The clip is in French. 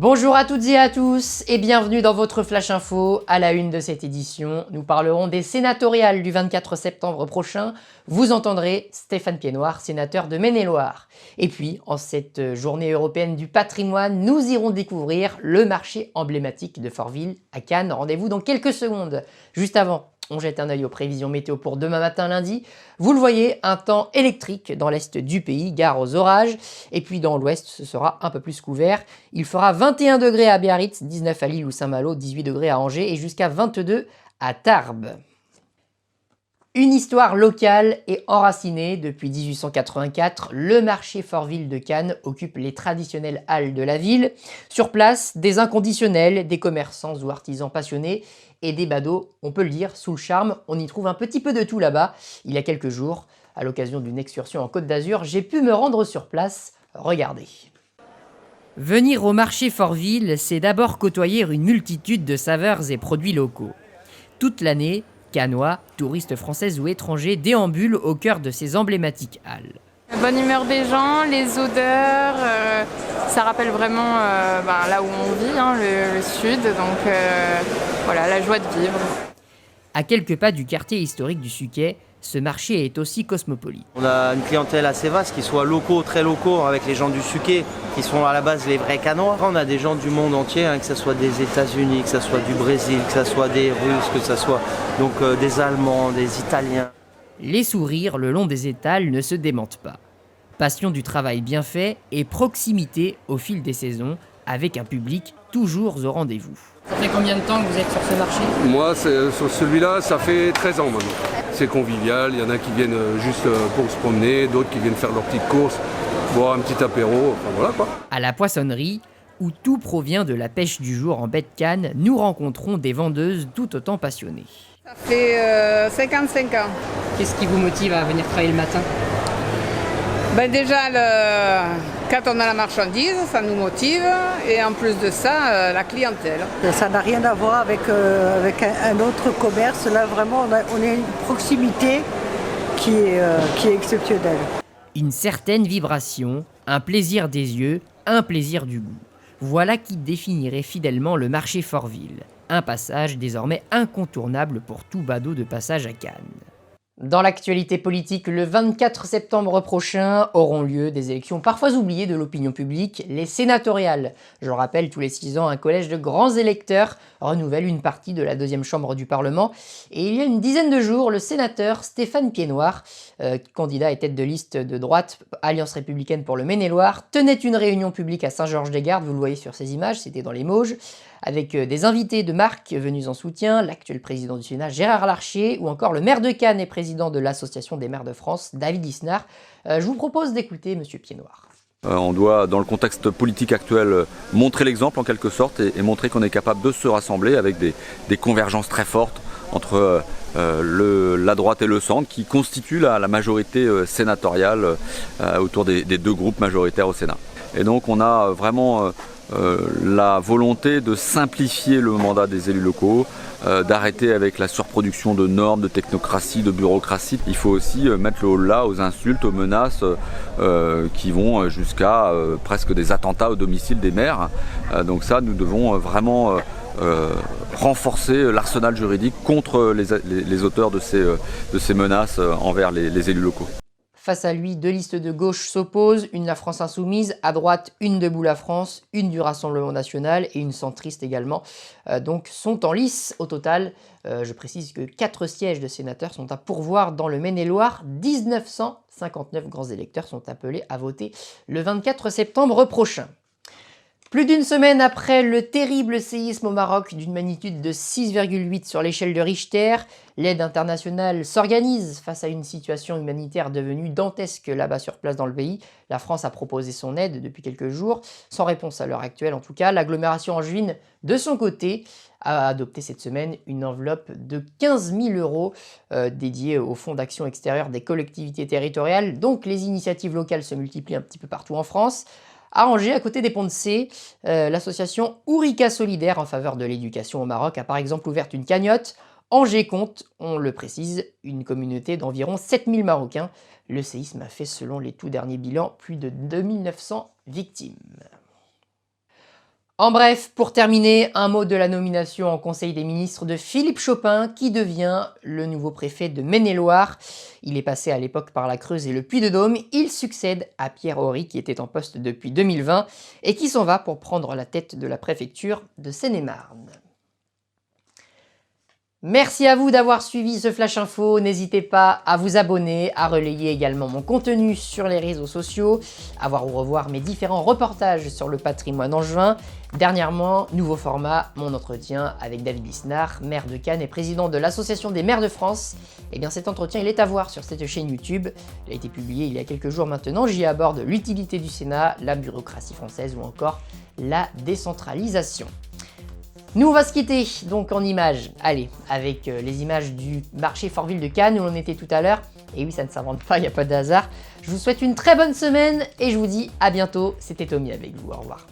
Bonjour à toutes et à tous et bienvenue dans votre Flash Info. À la une de cette édition, nous parlerons des sénatoriales du 24 septembre prochain. Vous entendrez Stéphane Piednoir, sénateur de Maine-et-Loire. Et puis, en cette journée européenne du patrimoine, nous irons découvrir le marché emblématique de Fortville à Cannes. Rendez-vous dans quelques secondes. Juste avant, on jette un œil aux prévisions météo pour demain matin lundi. Vous le voyez, un temps électrique dans l'est du pays, gare aux orages. Et puis dans l'ouest, ce sera un peu plus couvert. Il fera 21 degrés à Biarritz, 19 à Lille ou Saint-Malo, 18 degrés à Angers et jusqu'à 22 à Tarbes. Une histoire locale et enracinée. Depuis 1884, le marché Fortville de Cannes occupe les traditionnelles halles de la ville. Sur place, des inconditionnels, des commerçants ou artisans passionnés et des badauds, on peut le dire, sous le charme. On y trouve un petit peu de tout là-bas. Il y a quelques jours, à l'occasion d'une excursion en Côte d'Azur, j'ai pu me rendre sur place. Regardez. Venir au marché Fortville, c'est d'abord côtoyer une multitude de saveurs et produits locaux. Toute l'année, Cannois, touristes françaises ou étrangers déambulent au cœur de ces emblématiques halles. La bonne humeur des gens, les odeurs, ça rappelle vraiment là où on vit, le sud, donc voilà, la joie de vivre. À quelques pas du quartier historique du Suquet, ce marché est aussi cosmopolite. On a une clientèle assez vaste, qu'ils soient locaux, très locaux, avec les gens du Suquet, qui sont à la base les vrais Cannois. On a des gens du monde entier, que ce soit des États-Unis, que ce soit du Brésil, que ce soit des Russes, que ce soit donc des Allemands, des Italiens. Les sourires le long des étals ne se démentent pas. Passion du travail bien fait et proximité au fil des saisons, avec un public toujours au rendez-vous. Ça fait combien de temps que vous êtes sur ce marché ? Moi, sur celui-là, ça fait 13 ans maintenant. C'est convivial, il y en a qui viennent juste pour se promener, d'autres qui viennent faire leurs petites courses, boire un petit apéro, enfin voilà quoi. À la poissonnerie, où tout provient de la pêche du jour en baie de Cannes, nous rencontrons des vendeuses tout autant passionnées. Ça fait 55 ans. Qu'est-ce qui vous motive à venir travailler le matin ? Déjà, quand on a la marchandise, ça nous motive. Et en plus de ça, la clientèle. Ça n'a rien à voir avec un autre commerce. Là, vraiment, on a une proximité qui est exceptionnelle. Une certaine vibration, un plaisir des yeux, un plaisir du goût. Voilà qui définirait fidèlement le marché Fortville. Un passage désormais incontournable pour tout badaud de passage à Cannes. Dans l'actualité politique, le 24 septembre prochain auront lieu des élections parfois oubliées de l'opinion publique, les sénatoriales. Je le rappelle, tous les 6 ans, un collège de grands électeurs renouvelle une partie de la deuxième chambre du Parlement. Et il y a une dizaine de jours, le sénateur Stéphane Piednoir, candidat et tête de liste de droite, Alliance républicaine pour le Maine-et-Loire, tenait une réunion publique à Saint-Georges-des-Gardes, vous le voyez sur ces images, c'était dans les Mauges, avec des invités de marque venus en soutien, l'actuel président du Sénat Gérard Larcher, ou encore le maire de Cannes et président de l'Association des maires de France, David Lisnard. Je vous propose d'écouter M. Piednoir. On doit, dans le contexte politique actuel, montrer l'exemple en quelque sorte et montrer qu'on est capable de se rassembler avec des convergences très fortes entre la droite et le centre qui constituent la majorité sénatoriale autour des deux groupes majoritaires au Sénat. Et donc on a vraiment la volonté de simplifier le mandat des élus locaux, d'arrêter avec la surproduction de normes, de technocratie, de bureaucratie. Il faut aussi mettre le haut-là aux insultes, aux menaces qui vont jusqu'à presque des attentats au domicile des maires. Donc ça, nous devons vraiment renforcer l'arsenal juridique contre les auteurs de ces menaces envers les élus locaux. Face à lui, deux listes de gauche s'opposent, une La France Insoumise, à droite une Debout la France, une du Rassemblement National et une centriste également, donc sont en lice. Au total, je précise que 4 sièges de sénateurs sont à pourvoir dans le Maine-et-Loire, 1959 grands électeurs sont appelés à voter le 24 septembre prochain. Plus d'une semaine après le terrible séisme au Maroc d'une magnitude de 6,8 sur l'échelle de Richter, l'aide internationale s'organise face à une situation humanitaire devenue dantesque là-bas sur place dans le pays. La France a proposé son aide depuis quelques jours, sans réponse à l'heure actuelle en tout cas. L'agglomération angevine, de son côté, a adopté cette semaine une enveloppe de 15 000 € dédiée au Fonds d'action extérieure des collectivités territoriales. Donc les initiatives locales se multiplient un petit peu partout en France. À Angers, à côté des ponts de C, l'association Ourika Solidaire en faveur de l'éducation au Maroc a par exemple ouvert une cagnotte. Angers compte, on le précise, une communauté d'environ 7000 Marocains. Le séisme a fait, selon les tout derniers bilans, plus de 2900 victimes. En bref, pour terminer, un mot de la nomination en Conseil des ministres de Philippe Chopin, qui devient le nouveau préfet de Maine-et-Loire. Il est passé à l'époque par la Creuse et le Puy-de-Dôme. Il succède à Pierre Horry, qui était en poste depuis 2020 et qui s'en va pour prendre la tête de la préfecture de Seine-et-Marne. Merci à vous d'avoir suivi ce Flash Info. N'hésitez pas à vous abonner, à relayer également mon contenu sur les réseaux sociaux, à voir ou revoir mes différents reportages sur le patrimoine angevin. Dernièrement, nouveau format, mon entretien avec David Lisnard, maire de Cannes et président de l'Association des maires de France. Eh bien cet entretien, il est à voir sur cette chaîne YouTube. Il a été publié il y a quelques jours maintenant. J'y aborde l'utilité du Sénat, la bureaucratie française ou encore la décentralisation. Nous, on va se quitter donc en images. Allez, avec les images du marché Fort-Ville de Cannes où on était tout à l'heure. Et oui, ça ne s'invente pas, il n'y a pas de hasard. Je vous souhaite une très bonne semaine et je vous dis à bientôt. C'était Tommy avec vous, au revoir.